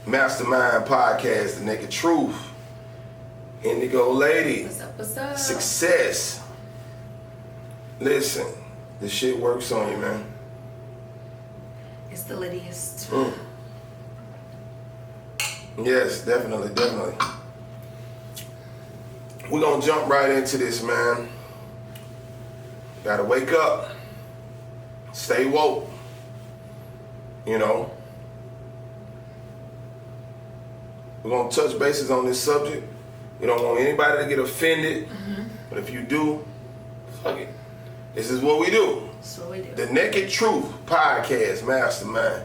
Mastermind Podcast, The Naked Truth. Indigo Lady. What's up, what's up? Success. Listen, this shit works on you, man. It's the littiest. Yes, definitely. We're gonna jump right into this, man. Gotta wake up. Stay woke. You know. We're gonna touch bases on this subject. We don't want anybody to get offended. But if you do, fuck it. This is what we do. That's what we do. The Naked Truth Podcast Mastermind.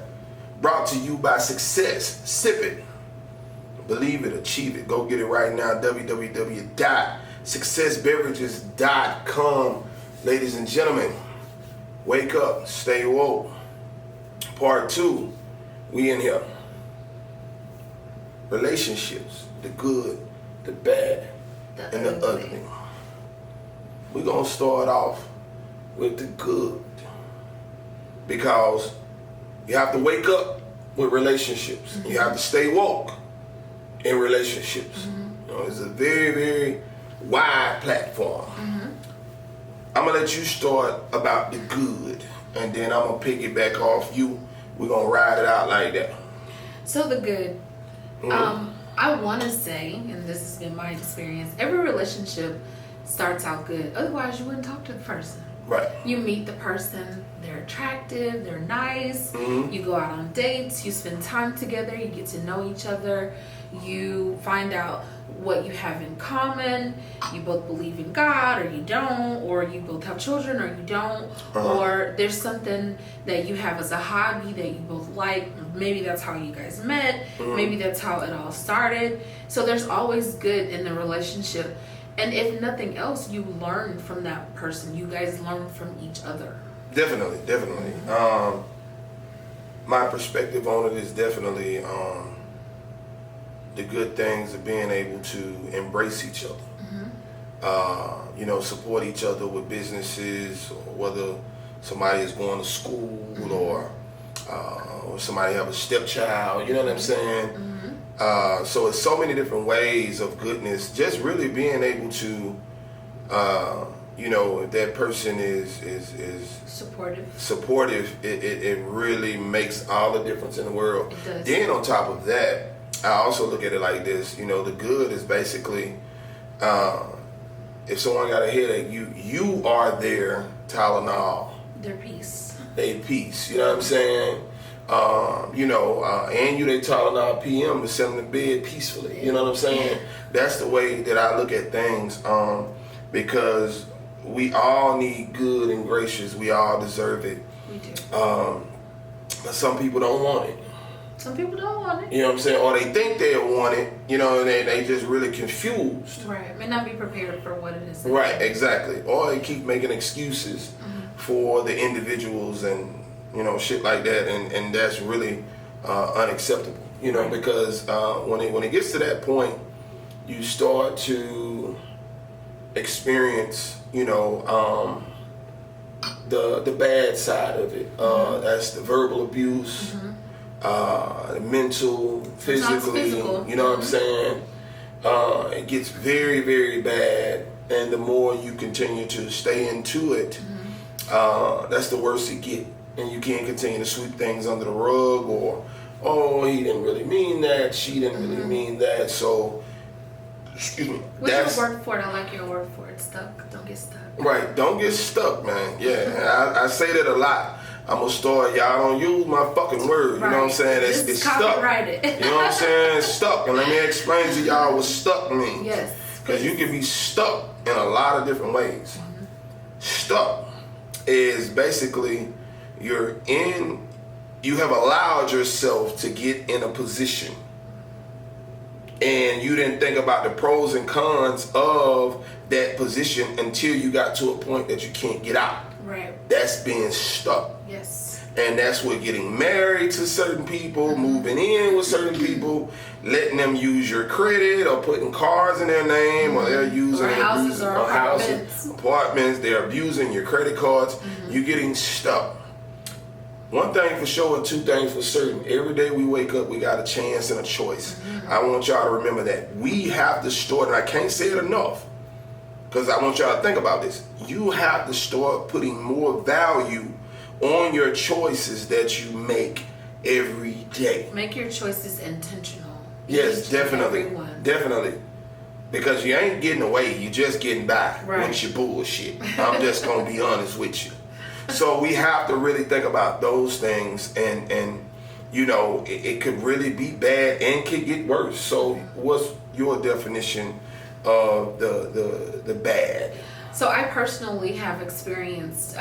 Brought to you by Success. Sip it. Believe it, achieve it. Go get it right now. www.successbeverages.com. Ladies and gentlemen, wake up, stay woke. Part 2, we in here. Relationships, the good, the bad, and the ugly. We're going to start off with the good. Because you have to wake up with relationships. You have to stay woke in relationships. You know, it's a very, very wide platform. I'm going to let you start about the good, and then I'm going to piggyback off you. We're going to ride it out like that. So the good. I want to say, and this has been my experience, every relationship starts out good. Otherwise, you wouldn't talk to the person. Right. You meet the person, they're attractive, they're nice, you go out on dates, you spend time together, you get to know each other, you find out what you have in common, you both believe in God or you don't, or you both have children or you don't, or there's something that you have as a hobby that you both like. Maybe that's how you guys met, maybe that's how it all started. So there's always good in the relationship. And if nothing else, you learn from that person. You guys learn from each other. Definitely. My perspective on it is definitely the good things of being able to embrace each other. Support each other with businesses, or whether somebody is going to school or somebody have a stepchild, you know what I'm saying? So it's so many different ways of goodness. Just really being able to, if that person is supportive, it really makes all the difference in the world. It does. Then on top of that, I also look at it like this. The good is basically, if someone got a headache, you are their Tylenol. Their peace. They peace. You know what I'm saying? And you they Tylenol PM to send them to bed peacefully. You know what I'm saying? That's the way that I look at things. Because we all need good and gracious. We all deserve it. We do. But some people don't want it. Some people don't want it. You know what I'm saying? Or they think they want it, and they just really confused. Right. May not be prepared for what it is. Right, exactly. Or they keep making excuses for the individuals and, shit like that. And that's really unacceptable, because when it gets to that point, you start to experience, the bad side of it. That's the verbal abuse. Mental, physically, you know what I'm saying? It gets very, very bad, and the more you continue to stay into it, that's the worse it get. And you can't continue to sweep things under the rug, or, he didn't really mean that, she didn't really mean that, so, excuse me. What's your word for it? I like your word for it. Stuck. Don't get stuck. Right, don't get stuck, man. Yeah, I say that a lot. I'm gonna start, y'all don't use my fucking word, you know what I'm saying? It's stuck. It. You know what I'm saying? It's stuck. And let me explain to y'all what stuck means. Yes. Because you can be stuck in a lot of different ways. Stuck is basically you have allowed yourself to get in a position and you didn't think about the pros and cons of that position until you got to a point that you can't get out. Right. That's being stuck. Yes. And that's what getting married to certain people, moving in with certain people, letting them use your credit or putting cars in their name, or they're using apartments. They're abusing your credit cards. You're getting stuck. One thing for sure and two things for certain. Every day we wake up, we got a chance and a choice. I want y'all to remember that. We have to start, and I can't say it enough, because I want y'all to think about this. You have to start putting more value on your choices that you make every day. Make your choices intentional. Yes, definitely. Definitely. Because you ain't getting away, you just getting by with your bullshit. I'm just going to be honest with you. So we have to really think about those things, and you know, it could really be bad and could get worse. So what's your definition of the bad? So I personally have experienced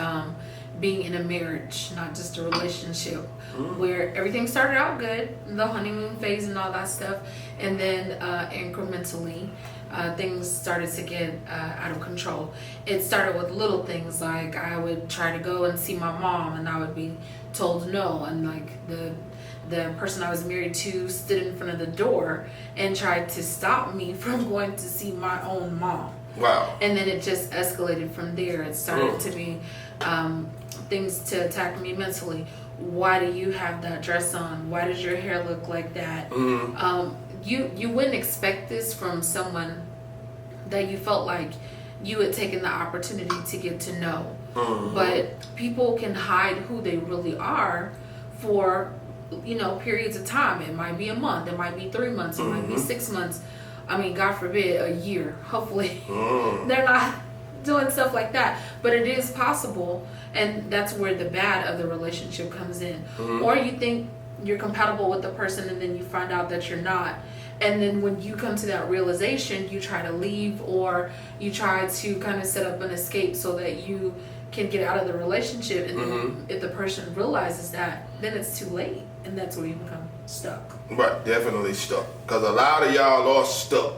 being in a marriage, not just a relationship, where everything started out good, the honeymoon phase and all that stuff, and then incrementally things started to get out of control. It started with little things, like I would try to go and see my mom and I would be told no, and like the person I was married to stood in front of the door and tried to stop me from going to see my own mom. Wow. And then it just escalated from there. It started to be things to attack me mentally. Why do you have that dress on? Why does your hair look like that? You wouldn't expect this from someone that you felt like you had taken the opportunity to get to know. But people can hide who they really are for, you know, periods of time. It might be a month, it might be 3 months, it might be 6 months. I mean, God forbid, a year. Hopefully they're not doing stuff like that. But it is possible, and that's where the bad of the relationship comes in. Or you think you're compatible with the person and then you find out that you're not. And then when you come to that realization, you try to leave, or you try to kind of set up an escape so that you can get out of the relationship. And then if the person realizes that, then it's too late. And that's where you become stuck. Right, definitely stuck. Because a lot of y'all are stuck.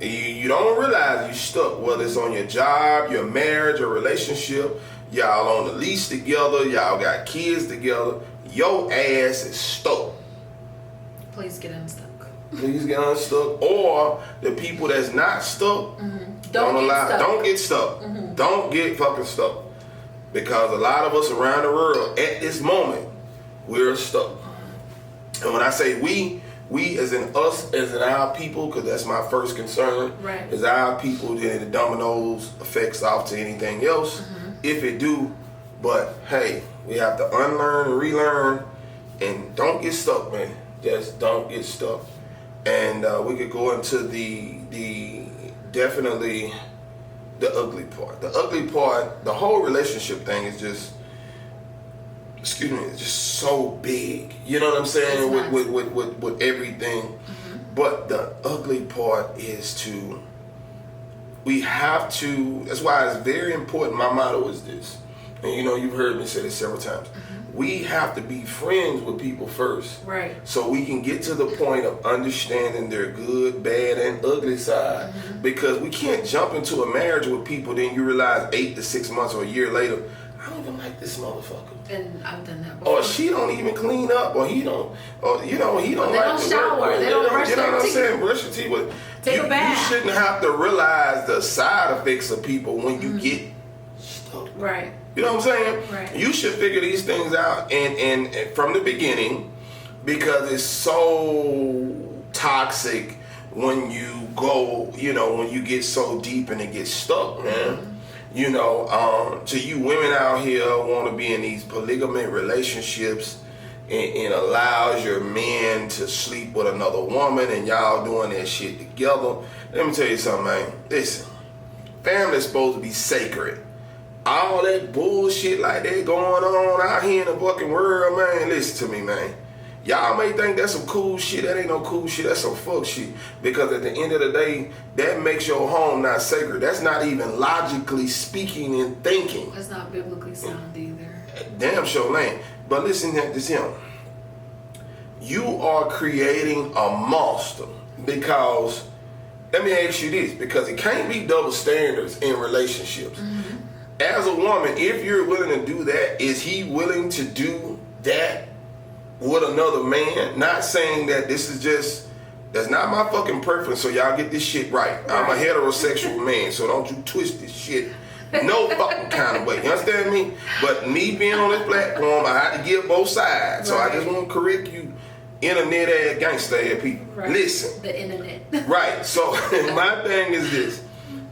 You don't realize you're stuck, whether it's on your job, your marriage, or relationship. Y'all on the lease together. Y'all got kids together. Your ass is stuck. Please get unstuck. Please get unstuck. Or the people that's not stuck, don't get stuck. Don't get fucking stuck. Because a lot of us around the world at this moment, we're stuck. And when I say we as in us, as in our people, because that's my first concern, is our people, then the dominoes affects off to anything else, if it do. But hey, we have to unlearn and relearn, and don't get stuck, man. Just don't get stuck. And we could go into the definitely the ugly part. The ugly part, the whole relationship thing is just, it's just so big. You know what I'm saying? With everything. But the ugly part is we have to, that's why it's very important. My motto is this. And you know, you've heard me say this several times. We have to be friends with people first. Right. So we can get to the point of understanding their good, bad, and ugly side. Because we can't jump into a marriage with people, then you realize 8 to 6 months or a year later, I don't even like this motherfucker. And I've done that before. Or she don't even clean up, or he don't, or you know, he don't. They like don't shower. They don't brush their teeth. You know what I'm saying? Brush your teeth. But take a bath. You shouldn't have to realize the side effects of people when you get stuck. Right. You know what I'm saying? Right. You should figure these things out and from the beginning, because it's so toxic when you go, you know, when you get so deep and it gets stuck, man. You know, to you women out here want to be in these polygamous relationships and allows your men to sleep with another woman and y'all doing that shit together. Let me tell you something, man. Listen, family's supposed to be sacred. All that bullshit like that going on out here in the fucking world, man, listen to me, man. Y'all may think that's some cool shit. That ain't no cool shit. That's some fuck shit. Because at the end of the day, that makes your home not sacred. That's not even logically speaking and thinking. That's not biblically sound either. Damn sure ain't. But listen to this here. You are creating a monster because, let me ask you this, because it can't be double standards in relationships. As a woman, if you're willing to do that, is he willing to do that with another man? Not saying that this is just, that's not my fucking preference, so y'all get this shit right. I'm a heterosexual man, so don't you twist this shit no fucking kind of way. You understand understand me? But me being on this platform, I had to give both sides. So I just want to correct you, internet ass gangster ass people. Right. Listen. The internet. Right. So my thing is this.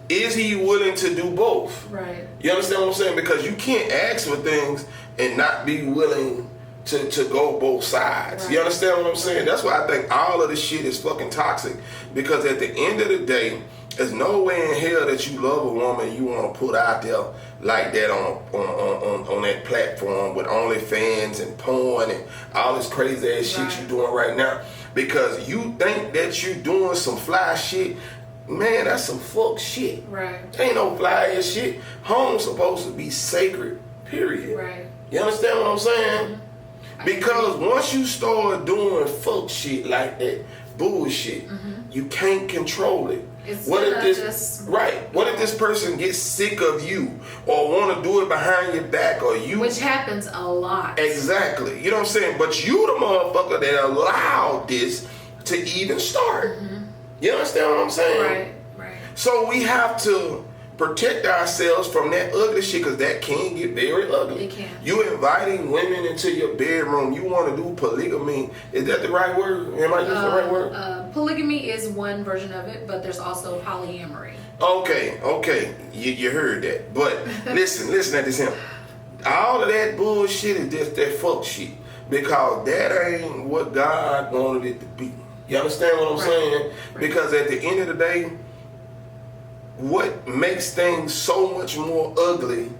Is he willing to do both? Right. You understand what I'm saying? Because you can't ask for things and not be willing to go both sides. Right. You understand what I'm saying? That's why I think all of this shit is fucking toxic. Because at the end of the day, there's no way in hell that you love a woman you want to put out there like that on that platform with OnlyFans and porn and all this crazy ass shit you doing right now. Because you think that you doing some fly shit. Man, that's some fuck shit. Right. Ain't no fly ass shit. Home's supposed to be sacred, period. Right. You understand what I'm saying? Because once you start doing fuck shit like that, bullshit, you can't control it. What if this person gets sick of you or want to do it behind your back or you? Which happens a lot. Exactly. You know what I'm saying? But you the motherfucker that allowed this to even start. You understand what I'm saying? Right. So we have to protect ourselves from that ugly shit because that can get very ugly. It can. You inviting women into your bedroom. You want to do polygamy. Is that the right word? Am I using the right word? Polygamy is one version of it, but there's also polyamory. Okay. You heard that. But listen at this here. All of that bullshit is just that fuck shit. Because that ain't what God wanted it to be. You understand what I'm saying? Right. Because at the end of the day, what makes things so much more ugly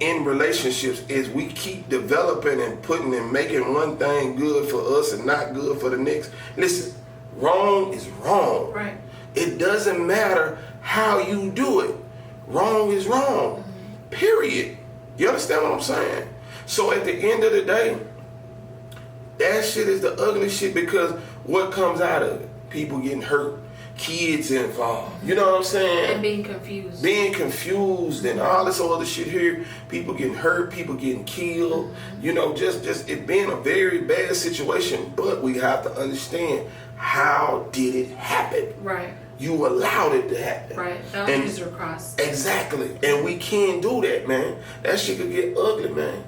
in relationships is we keep developing and putting and making one thing good for us and not good for the next. Listen, wrong is wrong. Right. It doesn't matter how you do it. Wrong is wrong. Period. You understand what I'm saying? So at the end of the day, that shit is the ugly shit because what comes out of it? People getting hurt, kids involved. You know what I'm saying? And being confused. Being confused and all this other shit here. People getting hurt, people getting killed. You know, just it being a very bad situation. But we have to understand, how did it happen? Right. You allowed it to happen. Right. Boundaries are crossed. Exactly. And we can't do that, man. That shit could get ugly, man.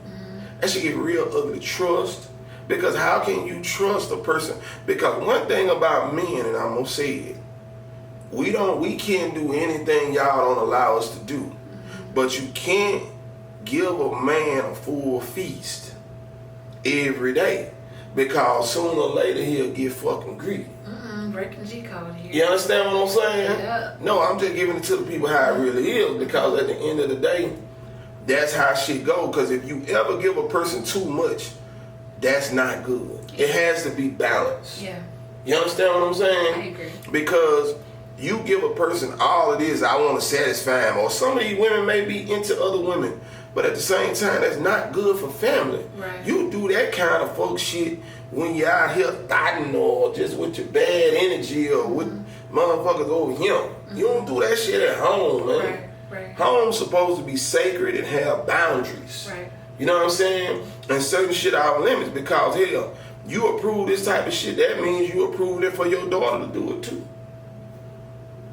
That shit get real ugly. Trust. Because how can you trust a person? Because one thing about men, and I'm gonna say it, we can't do anything y'all don't allow us to do. But you can't give a man a full feast every day. Because sooner or later he'll get fucking greedy. Breaking G code here. You understand what I'm saying? Yeah. No, I'm just giving it to the people how it really is. Because at the end of the day, that's how shit go. Because if you ever give a person too much, that's not good. It has to be balanced. Yeah. You understand what I'm saying? I agree. Because you give a person all it is, I want to satisfy him. Or some of these women may be into other women. But at the same time, that's not good for family. Right. You do that kind of folk shit when you're out here thotting or just with your bad energy or with motherfuckers over him. You don't do that shit at home, man. Right. Home's supposed to be sacred and have boundaries. Right. You know what I'm saying? And certain shit out of limits because, hell, you approve this type of shit, that means you approve it for your daughter to do it too.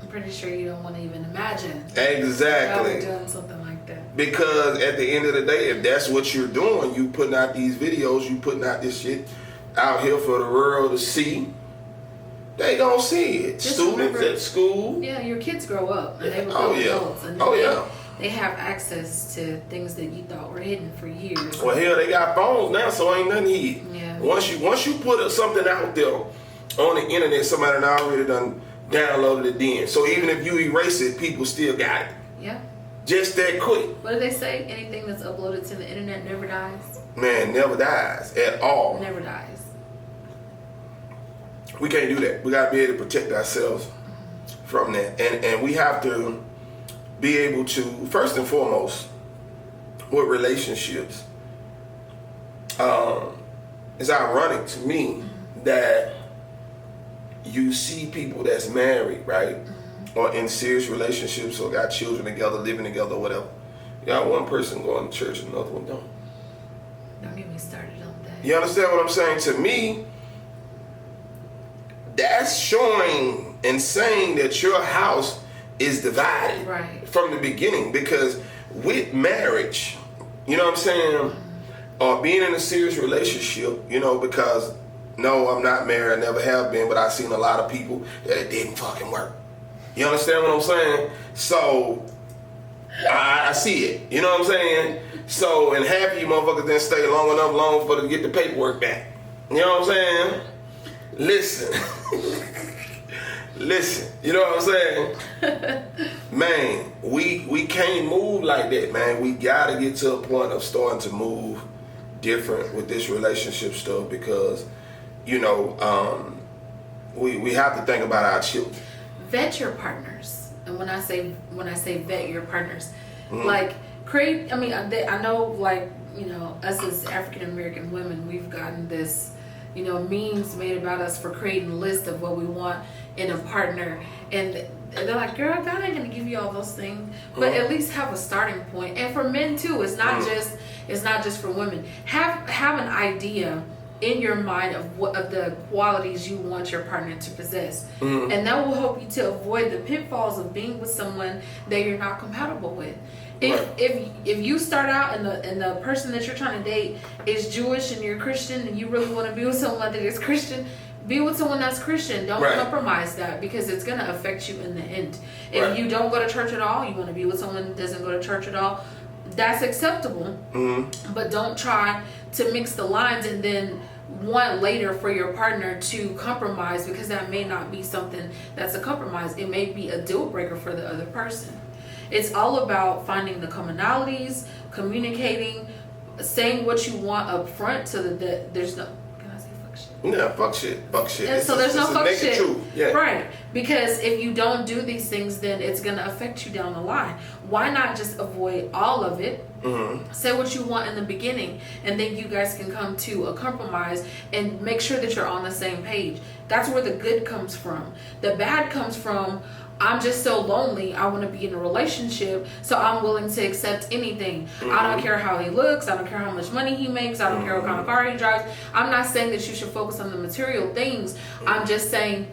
I'm pretty sure you don't want to even imagine. Exactly. Doing something like that. Because at the end of the day, if that's what you're doing, you putting out these videos, you putting out this shit out here for the world to see, they gonna see it. Just Students remember, at school. Yeah, your kids grow up and they become adults. And they have access to things that you thought were hidden for years. Well, hell, they got phones now, so ain't nothing hidden. Yeah. Once you put something out there on the internet, somebody done already done downloaded it then. So even if you erase it, people still got it. Yeah. Just that quick. What do they say? Anything that's uploaded to the internet never dies? Man, never dies at all. Never dies. We can't do that. We gotta be able to protect ourselves from that. And we have to be able to, first and foremost, with relationships, it's ironic to me that you see people that's married, right? Or in serious relationships or got children together, living together, whatever. You got one person going to church and another one don't. Don't get me started on that. You understand what I'm saying? To me, that's showing and saying that your house is divided right from the beginning. Because with marriage, You know what I'm saying? Or being in a serious relationship, you know, because no, I'm not married, I never have been, but I've seen a lot of people that it didn't fucking work. You understand what I'm saying? So I see it. You know what I'm saying? So, and half of you motherfuckers didn't stay long for to get the paperwork back. You know what I'm saying? Listen, you know what I'm saying? Man, we can't move like that, man. We gotta get to a point of starting to move different with this relationship stuff because, you know, we have to think about our children. Vet your partners, and when I say vet your partners, like create. I mean, I know, like, you know, us as African American women, we've gotten this, you know, memes made about us for creating a list of what we want in a partner, and they're like, girl, God ain't gonna give you all those things, but at least have a starting point. And for men too, it's not just for women. Have an idea in your mind of what of the qualities you want your partner to possess, and that will help you to avoid the pitfalls of being with someone that you're not compatible with. If you start out and the person that you're trying to date is Jewish and you're Christian and you really want to be with someone that is Christian, be with someone that's Christian. Don't compromise that, because it's going to affect you in the end. If you don't go to church at all, you want to be with someone that doesn't go to church at all, that's acceptable. But don't try to mix the lines and then want later for your partner to compromise, because that may not be something that's a compromise. It may be a deal breaker for the other person. It's all about finding the commonalities, communicating, saying what you want up front, so that there's no, can I say fuck shit? Yeah, fuck shit. And so there's no fuck shit. Truth. Yeah. Right. Because if you don't do these things, then it's going to affect you down the line. Why not just avoid all of it? Say what you want in the beginning, and then you guys can come to a compromise and make sure that you're on the same page. That's where the good comes from. The bad comes from, I'm just so lonely, I want to be in a relationship, so I'm willing to accept anything. I don't care how he looks, I don't care how much money he makes, I don't care what kind of car he drives. I'm not saying that you should focus on the material things. I'm just saying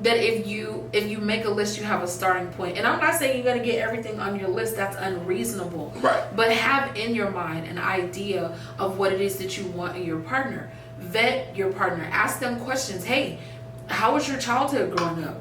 that if you make a list, you have a starting point. And I'm not saying you're going to get everything on your list. That's unreasonable. Right. But have in your mind an idea of what it is that you want in your partner. Vet your partner. Ask them questions. Hey, how was your childhood growing up?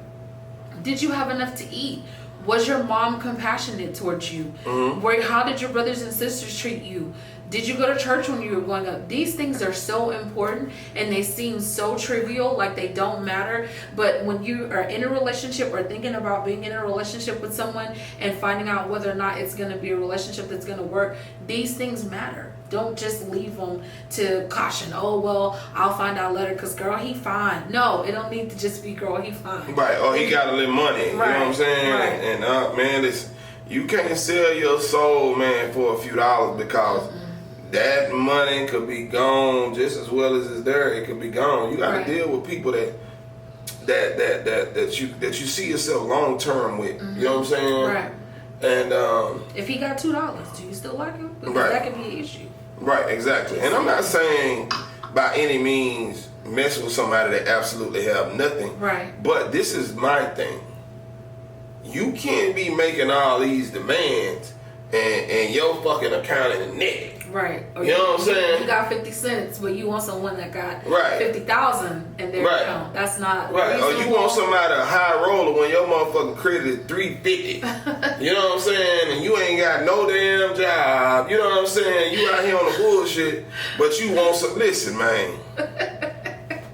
Did you have enough to eat? Was your mom compassionate towards you? How did your brothers and sisters treat you? Did you go to church when you were growing up? These things are so important, and they seem so trivial, like they don't matter. But when you are in a relationship or thinking about being in a relationship with someone and finding out whether or not it's going to be a relationship that's going to work, these things matter. Don't just leave them to caution. Oh, well, I'll find out later because, girl, he fine. No, it don't need to just be, girl, he fine. Right. Or he got a little money. You know what I'm saying? Right. And, man, you can't sell your soul, man, for a few dollars, because that money could be gone just as well as it's there. It could be gone. You got to deal with people that you see yourself long term with. You know what I'm saying? Right. And if he got $2, do you still like him? Because that could be an issue. Right. Exactly. And I'm not saying by any means messing with somebody that absolutely have nothing. Right. But this is my thing. You can't be making all these demands and your fucking account in the negative. Right. Or you know what I'm saying? You got 50 cents, but you want someone that got 50,000 in their account. That's not right. Or you want somebody a high roller when your motherfucking credit is 350. You know what I'm saying? And you ain't got no damn job. You know what I'm saying? You out here on the bullshit, but you want some. Listen, man.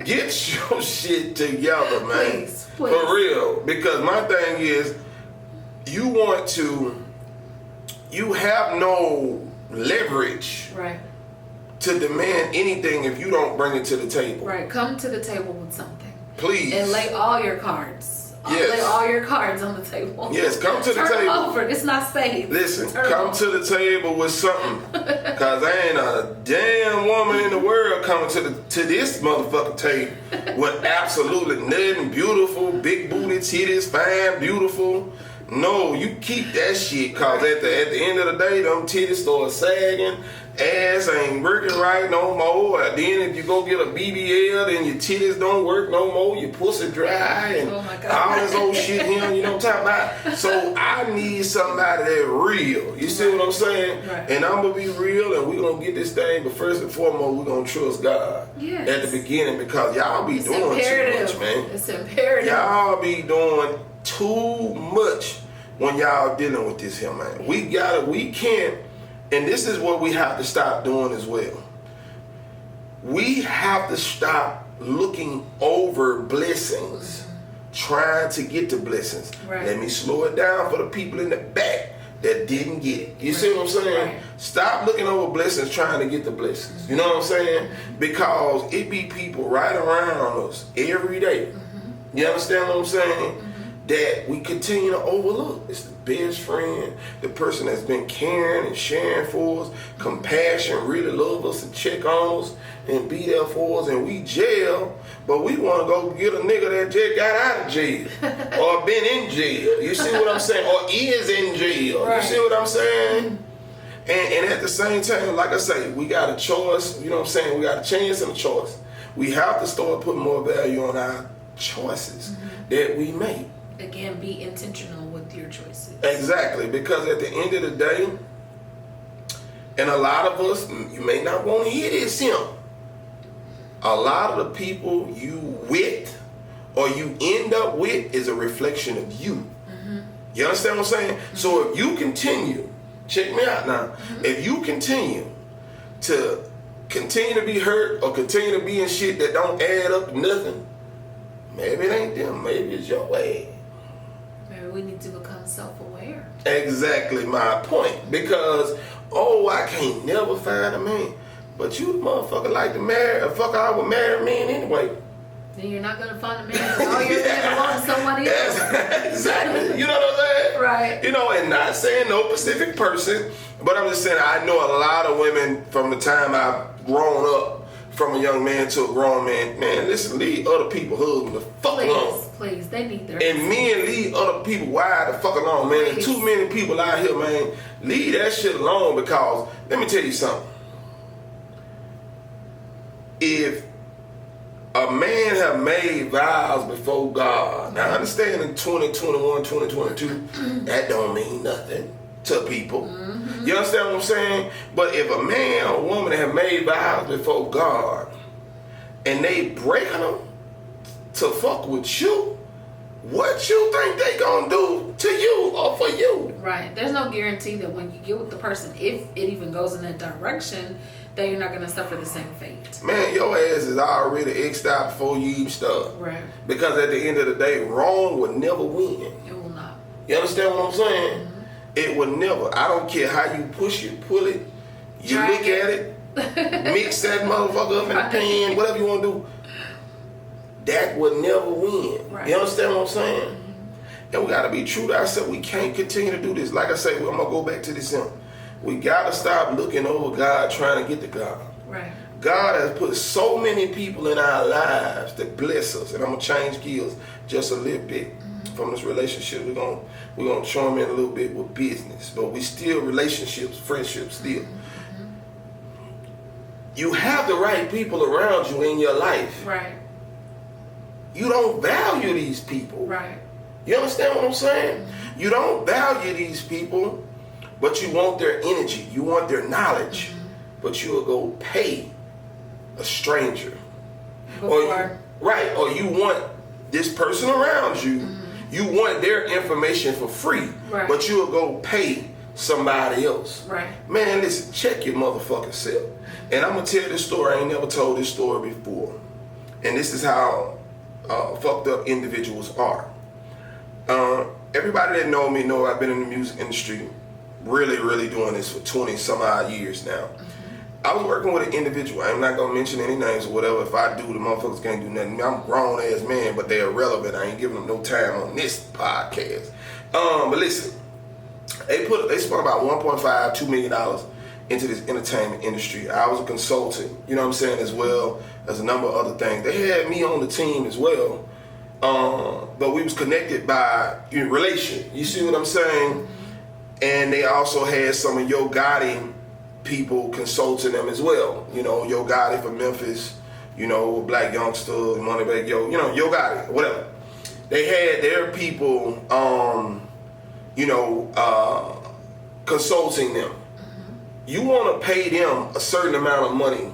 Get your shit together, man. Please. For real. Because my thing is, you have no leverage to demand anything if you don't bring it to the table. Right. Come to the table with something. Please. And lay all your cards. Yes. Lay all your cards on the table. Yes, come to the Turn table. over. It's not safe. Listen, come to the table with something. Because there ain't a damn woman in the world coming to this motherfucking table with absolutely nothing. Beautiful, big booty titties, fine, beautiful. No, you keep that shit, cause at the end of the day, them titties start sagging, ass ain't working right no more. And then if you go get a BBL, then your titties don't work no more, your pussy dry, and all this old shit here, you know what I'm talking about? So I need somebody that's real. You see what I'm saying? Right. And I'm gonna be real, and we're gonna get this thing, but first and foremost, we're gonna trust God at the beginning, because y'all be doing too much, man. It's imperative. Y'all be doing too much when y'all dealing with this here, man. We can't, and this is what we have to stop doing as well. We have to stop looking over blessings, trying to get the blessings. Right. Let me slow it down for the people in the back that didn't get it. You see what I'm saying? Right. Stop looking over blessings, trying to get the blessings. You know what I'm saying? Because it be people right around us every day. You understand what I'm saying? That we continue to overlook. It's the best friend, the person that's been caring and sharing for us, compassion, really love us and check on us and be there for us, and we jail, but we want to go get a nigga that just got out of jail or been in jail. You see what I'm saying? Or is in jail. Right. You see what I'm saying? And at the same time, like I say, we got a choice. You know what I'm saying? We got a chance and a choice. We have to start putting more value on our choices that we make. Again, be intentional with your choices. Exactly, because at the end of the day, and a lot of us, you may not want to hear this, a lot of the people you with or you end up with is a reflection of you. You understand what I'm saying? So if you continue, check me out now, if you continue to be hurt or continue to be in shit that don't add up to nothing, maybe it ain't them, maybe it's your way. Maybe we need to become self-aware. Exactly my point. Because, I can't never find a man. But you the motherfucker like to marry, a fucker I would marry a man anyway. Then you're not going to find a man because all you're thinking about is somebody else. Exactly. You know what I'm saying? Right. You know, and not saying no specific person, but I'm just saying I know a lot of women from the time I've grown up, from a young man to a grown man, listen, leave other people husband the fuck alone. Please, they need their And men leave other people wide the fuck alone, man. There's too many people out here, man. Leave that shit alone, because let me tell you something. If a man have made vows before God, now I understand in 2021, 2022, that don't mean nothing to people. You understand what I'm saying? But if a man or woman have made vows before God and they breaking them to fuck with you, what you think they gonna do to you or for you? Right. There's no guarantee that when you get with the person, if it even goes in that direction, that you're not gonna suffer the same fate. Man, your ass is already X'd out before you even start. Right. Because at the end of the day, wrong would never win. It will not. You understand what I'm saying? It would never. I don't care how you push it, pull it, you Drag look at it, mix that motherfucker up in the pan, whatever you want to do. That would never win. Right. You understand what I'm saying? And we got to be true to ourselves. We can't continue to do this. Like I say, I'm going to go back to this. We got to stop looking over God, trying to get to God. Right. God has put so many people in our lives that bless us. And I'm going to change gears just a little bit from this relationship. We're going to charm in a little bit with business. But we still relationships, friendships still. You have the right people around you in your life. Right. You don't value these people. Right. You understand what I'm saying? You don't value these people, but you want their energy. You want their knowledge. But you'll go pay a stranger. Or you want this person around you. You want their information for free. Right. But you'll go pay somebody else. Right. Man, listen, check your motherfucking self. And I'm going to tell this story. I ain't never told this story before. And this is how fucked up individuals are. Everybody that know me know I've been in the music industry really, really doing this for 20 some odd years now. I was working with an individual. I'm not going to mention any names or whatever. If I do, the motherfuckers can't do nothing. I'm a grown ass man, but they're irrelevant. I ain't giving them no time on this podcast. But listen, they spent about $1.5-2 million into this entertainment industry. I was a consultant, you know what I'm saying, as well as a number of other things. They had me on the team as well. but we was connected by relation. You see what I'm saying? And they also had some of Yo Gotti people consulting them as well. You know, Yo Gotti from Memphis, you know, Black Youngster, Moneybag Yo, you know, Yo Gotti, whatever. They had their people, consulting them. You want to pay them a certain amount of money,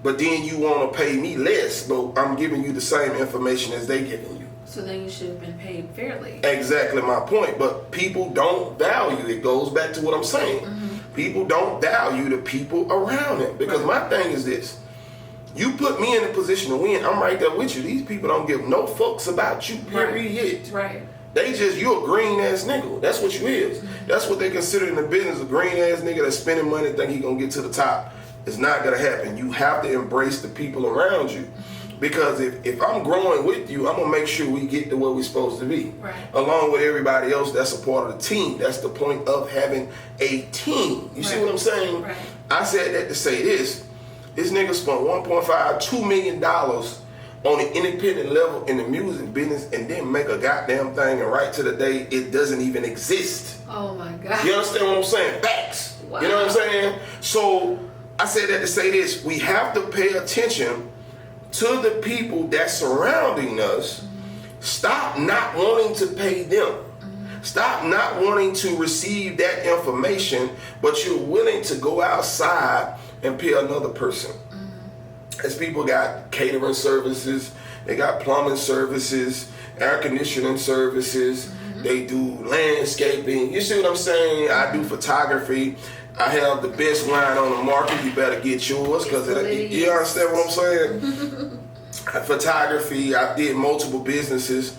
but then you want to pay me less, but I'm giving you the same information as they giving you. So then you should have been paid fairly. Exactly my point. But people don't value, it goes back to what I'm saying. People don't value the people around them. Because my thing is this. You put me in a position to win, I'm right there with you. These people don't give no fucks about you, period. Right. They just, you a green ass nigga. That's what you is. That's what they consider in the business, a green ass nigga that's spending money, think he gonna get to the top. It's not gonna happen. You have to embrace the people around you. Because if I'm growing with you, I'm gonna make sure we get to where we're supposed to be. Right. Along with everybody else that's a part of the team. That's the point of having a team. You see what I'm saying? Right. I said that to say this. This nigga spent $1.5–2 million on an independent level in the music business and then make a goddamn thing, and right to the day it doesn't even exist. Oh my God. You understand what I'm saying? Facts. Wow. You know what I'm saying? So I said that to say this. We have to pay attention to the people that's surrounding us. Stop not wanting to pay them. Stop not wanting to receive that information, but you're willing to go outside and pay another person. As people got catering services, they got plumbing services, air conditioning services, they do landscaping. You see what I'm saying? I do photography. I have the best wine on the market. You better get yours, because you understand what I'm saying? Photography, I did multiple businesses.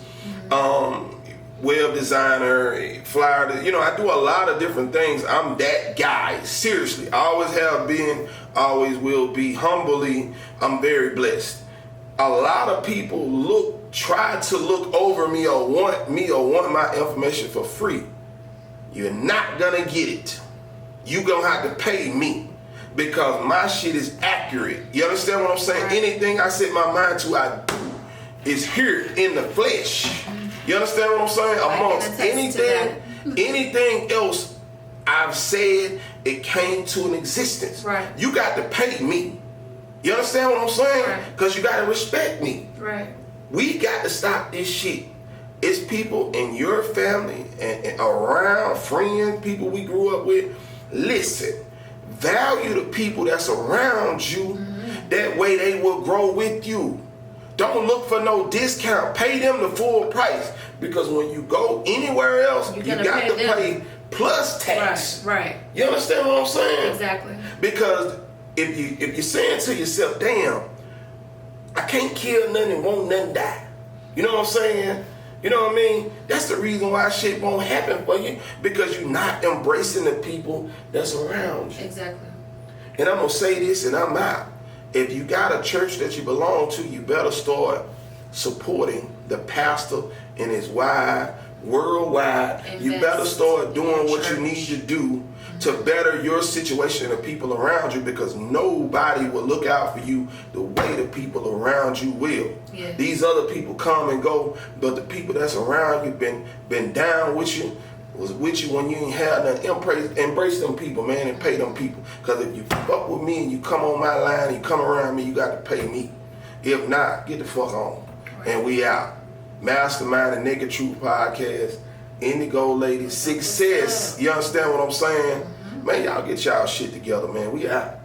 Web designer, flyer, you know, I do a lot of different things. I'm that guy, seriously. I always have been, always will be. Humbly, I'm very blessed. A lot of people try to look over me or want my information for free. You're not gonna get it. You gonna have to pay me, because my shit is accurate. You understand what I'm saying? Right. Anything I set my mind to, I do. Is here in the flesh. You understand what I'm saying? Amongst anything else I've said, it came to an existence. Right. You got to pay me. You understand what I'm saying? Right. Because you got to respect me. Right. We got to stop this shit. It's people in your family and around, friends, people we grew up with. Listen, value the people that's around you. That way they will grow with you. Don't look for no discount. Pay them the full price, because when you go anywhere else, you got to pay plus tax. Right. You understand what I'm saying? Exactly. Because if you're saying to yourself, damn, I can't kill nothing and won't nothing die. You know what I'm saying? You know what I mean? That's the reason why shit won't happen for you, because you're not embracing the people that's around you. Exactly. And I'm gonna say this and I'm out. If you got a church that you belong to, you better start supporting the pastor and his wife worldwide. You better start doing what you need to do to better your situation and the people around you, because nobody will look out for you the way the people around you will. Yes. These other people come and go, but the people that's around you been down with you, was with you when you ain't had nothing. Embrace them people, man, and pay them people. Because if you fuck with me and you come on my line, you come around me, you got to pay me. If not, get the fuck on. Right. And we out. Mastermind the Naked Truth Podcast. Indigo Lady Success. You understand what I'm saying? Man, y'all get y'all shit together, man. We out.